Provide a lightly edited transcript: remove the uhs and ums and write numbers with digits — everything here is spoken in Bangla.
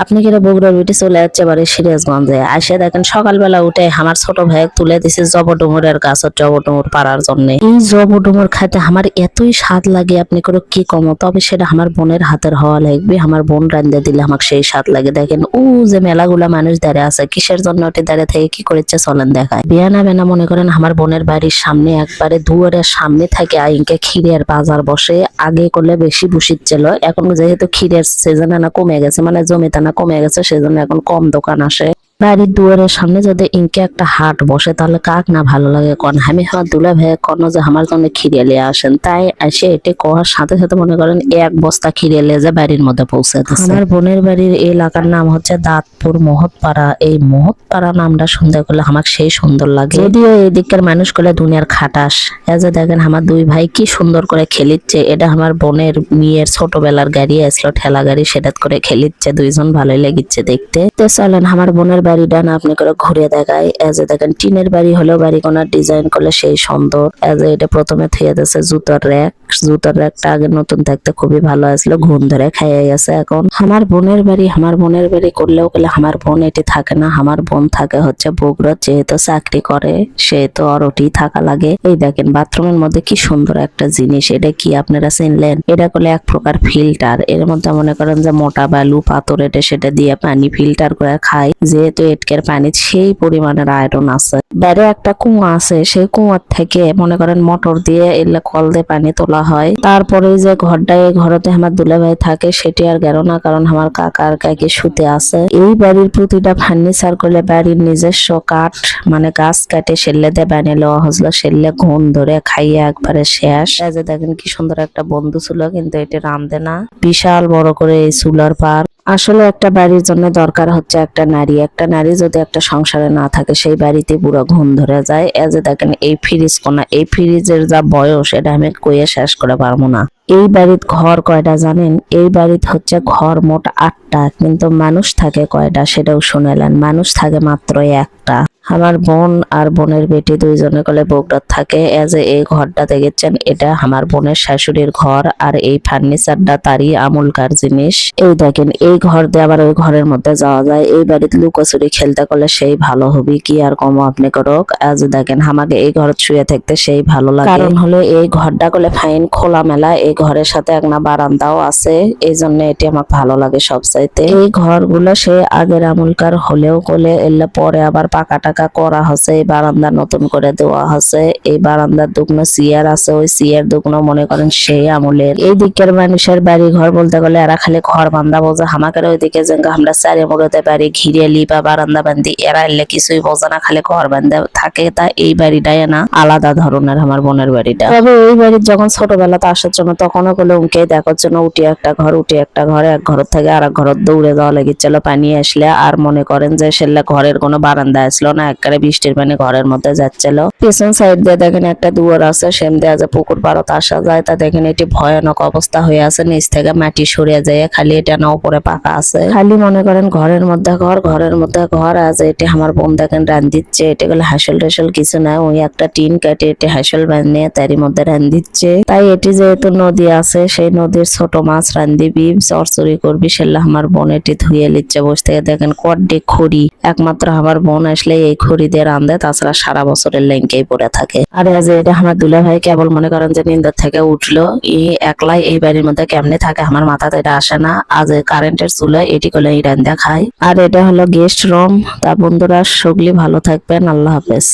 আপনি কি বগুড়ার বিটি চলে যাচ্ছে বাড়ি সিরাজগঞ্জে আসে দেখেন সকালবেলা উঠে আমার ছোট ভাই তুলে দিছে জবডুমুরের গাছ জবডুমুর পাড়ার জন্য। এই জবডুমুর খাইতে আমার এতই স্বাদ লাগে আপনি করে কি কম, তবে সেটা আমার বোনের হাতের হওয়া লাগবে। আমার বোন রান্ধে দিলে আমাকে সেই স্বাদ লাগে। দেখেন ও যে মেলাগুলা মানুষ দাঁড়িয়ে আছে কিসের জন্য ওটি দাঁড়িয়ে থেকে কি করেছে চলেন দেখায়। বেনা বেনা মনে করেন আমার বোনের বাড়ির সামনে একবারে দুয়ারের সামনে থাকে আইনকে ক্ষীরের বাজার বসে। আগে করলে বেশি বসিচ্ছিল, এখন যেহেতু ক্ষীরের সিজন না কমে গেছে, মানে জমিতে না কমে গেছে, সেজন্য এখন কম দোকান আসে। বাড়ির দুয়ারের সামনে যদি ইনকে একটা হাট বসে তাহলে কাক না ভালো লাগে কোন। আমি আমার দুলা ভাই কোন যে আমার জন্য খিরে লিয়ে আসেন, তাই এসে এটি কোয়ার সাথে সাথে মনে করেন এক বস্তা খিরে লিয়ে যে বাড়ির মধ্যে পৌঁছে দিচ্ছে। আমার বোনের বাড়ির এই এলাকার নাম হচ্ছে দাঁতপুর মহৎপাড়া। এই মহৎপাড়া নামটা শুনতে করলে আমার সেই সুন্দর লাগে, যদিও এই দিকের মানুষ করলে দুনিয়ার খাটাস। এই যে দেখেন আমার দুই ভাই কি সুন্দর করে খেলিচ্ছে। এটা আমার বোনের মেয়ের ছোটবেলার গাড়ি আসলো, ঠেলা গাড়ি, সেটা করে খেলিচ্ছে। দুইজন ভালোই লেগেছে দেখতে। তো চলেন আমার বোনের বাড়িটা না আপনি করে ঘুরে দেখায়। এজ এ দেখেন টিনের বাড়ি হলেও বাড়ি কোনার ডিজাইন করলে সেই সুন্দর। এজ এ এটা প্রথমে থুয়ে দিয়েছে জুতার র্যাক। জুতার র্যাকটা আগে নতুন থাকতে খুবই ভালো আসলো, ঘুম ধরে খাইয়ে গেছে। এখন আমার বোনের বাড়ি করলেও গেলে আমার বোন এটি থাকে না। আমার বোন থাকে হচ্ছে বগুড়া, যেহেতু চাকরি করে সেহেতু আর ওটি থাকা লাগে। এই দেখেন বাথরুমের মধ্যে কি সুন্দর একটা জিনিস, এটা কি আপনারা চিনলেন? এটা করলে এক প্রকার ফিল্টার। এর মধ্যে মনে করেন যে মোটা বালু পাথর এটা সেটা দিয়ে পানি ফিল্টার করে খাই, যেহেতু এটকের পানি সেই পরিমাণের আয়রন আছে। বাইরে একটা কুয়া আছে, সেই কুয়ার থেকে মনে করেন মোটর দিয়ে এলে কল দিয়ে পানি তোলা হয়। তারপরে যে ঘরটায় ঘরতে আমার দুলাভাই থাকে সেটি আর গেল না, কারণ আমার কাকা আর কাকি শুতে আছে। এই বাড়ির প্রতিটা ফার্নিচার করলে বাড়ির নিজস্ব কাঠ মানে গাছ কাটে সেলে দিয়ে বানিয়ে লওয়া হয়েছিল। সেলে ঘুম ধরে খাইয়ে একবারে শেষ। এই যে দেখেন কি সুন্দর একটা বন্ধু ছিল, কিন্তু এটি রামদে না। বিশাল বড় করে এই চুলার পার। আসলে একটা বাড়ির জন্য দরকার হচ্ছে একটা নারী। একটা নারী যদি একটা সংসারে না থাকে সেই বাড়িতে পুরো ঘুম ধরে যায়। এই যে দেখেন এই ফ্রিজ কোনা, এই ফ্রিজের যা বয়স এটা আমি কইয়ে শেষ করে পারবো না। এই বাড়িতে ঘর কয়টা জানেন? এই বাড়িতে হচ্ছে ঘর মোট 8টা, কিন্তু মানুষ থাকে কয়টা সেটাও শুনেলেন। মানুষ থাকে মাত্র একটা। আমার বোন আর বোনের বেটি দুইজনে কলে বগুড়াত থাকে। এজ এই ঘরটা দেখেছেন, এটা আমার বোনের শাশুড়ির ঘর। আর এই ফার্নিচারটা তারই আমুলকার জিনিস। এই দেখেন এই ঘর দিয়ে আবার ওই ঘরের মধ্যে যাওয়া যায়। এই বাড়িতে লুকোচুরি খেলতে করলে সেই ভালো হবে, কি আর কম আপনি করক। আজ দেখেন আমাকে এই ঘর শুয়ে থাকতে সেই ভালো লাগে, কারণ হলো এই ঘরটা করলে ফাইন খোলা মেলা। এই ঘরের সাথে একটা বারান্দাও আছে, এই জন্য এটি আমার ভালো লাগে সবচাইতে। এই ঘরগুলো সে আগের আমুলকার হলেও কোলে এলে পরে আবার পাকা টাকা করা হচ্ছে। এই বারান্দা নতুন করে দেওয়া হচ্ছে। এই বারান্দার দুগুনো চেয়ার আছে, ওই চেয়ার দুগুনো মনে করেন সেই আমলের। এই দিকের মানুষের বাড়ি ঘর বলতে গেলে এরা খালি ঘর বান্ধা বোঝে। আমাদের ওইদিকে যে আমরা চারি মুড়োতে বাড়ি ঘিরেলি বা বারান্দা বান্ধি, এরা এলে কিছুই বোঝে না, খালি ঘর বান্ধা থাকে। তা এই বাড়িটাই না আলাদা ধরনের আমার বোনের বাড়িটা। তবে এই বাড়ির যখন ছোটবেলাতে আসার জন্য তখনও বলে উনকে দেখার জন্য উঠি একটা ঘর, এক ঘর থেকে আর এক ঘর দৌড়ে যাওয়া লেগেছিল পানি আসলে। আর মনে করেন যে সেলে ঘরের কোনো বারান্দা আসলো না, একবারে বৃষ্টির পানি ঘরের মধ্যে যাচ্ছিল। পেছন সাইড দিয়ে দেখেন একটা দুয়ার আছে, সেম দিয়ে যে পুকুর পাড়ত আসা যায়। তা দেখেন এটি ভয়ানক অবস্থা হয়ে আছে, নিচ থেকে মাটি সরিয়ে যায়, খালি এটা না উপরে পাকা আছে। খালি মনে করেন ঘরের মধ্যে ঘর আজ এটি আমার বোন দেখেন রান্ধিচ্ছে। এটি গেলে হাসল টাসল কিছু নাই, ওই একটা টিন কেটে এটি হাসল বানিয়ে তারই মধ্যে রান্ধিচ্ছে। তাই এটি যেহেতু নদী আছে, সেই নদীর ছোট মাছ রান্ধিবি চরচরি করবি, সেটা আমার বোন এটি ধুয়ে লিচ্ছে বসে থেকে। দেখেন কড্ডে খড়ি, একমাত্র আমার বোন আসলে এই খড়ি দিয়ে রান্ধে, তাছাড়া সারা বছরের লেঙ্কেই পড়ে থাকে। আর আজ এটা আমার দুলা ভাই কেবল মনে করেন যে নিন্দর থেকে উঠলো, এই একলাই এই বাড়ির মধ্যে কেমনে থাকে আমার মাথাতে এটা আসে না। আজ কারেন্টের চুলা এটি করলে এই রান্ধা খায়। আর এটা হলো গেস্ট রুম। তা বন্ধুরা সগলি ভালো থাকবেন, আল্লাহ হাফেজ।